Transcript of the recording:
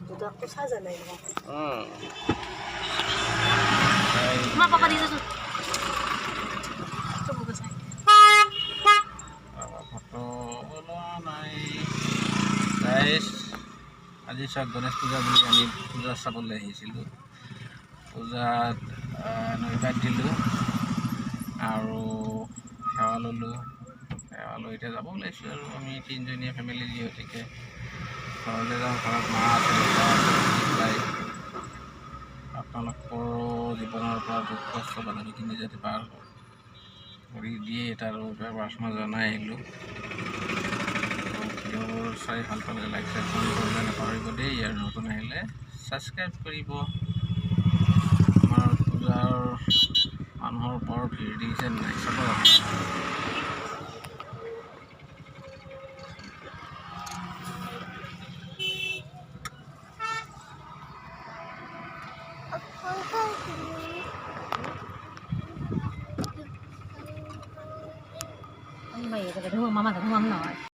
দুটাকটো সাজা নাই মা পাপা দিছে ফটো নাই গাইজ আজি চাওক গণেশ পূজা বুলি আমি পূজা চাবলৈ আহিছিলোঁ পূজাত নৈবাদ দিলোঁ আৰু সেৱা ল'লোঁ সেৱা লৈ এতিয়া যাব ওলাইছোঁ আৰু আমি তিনিজনীয়া ফেমিলি যিহেতুকে ঘৰলৈ যাওঁ ঘৰত মা আছে দেউতা আছে আপোনালোকৰ জীৱনৰ পৰা দুখ কষ্ট বাধা-বিঘিনি যাতে পাৰ কৰি দিয়ে তাৰ বাবে প্ৰাৰ্থনা জনাই আহিলোঁ ভিডিঅ'বোৰ চাই ভাল পালে লাইক চাইক কৰিবলৈ নাপাহৰিব দেই আৰু নতুন আহিলে ছাবস্ক্ৰাইব কৰিব আমাৰ পূজাৰ মানুহৰ বৰ ভিৰ দিছে নাই চাব Mày cái thứ mà mama cái thứ mà nó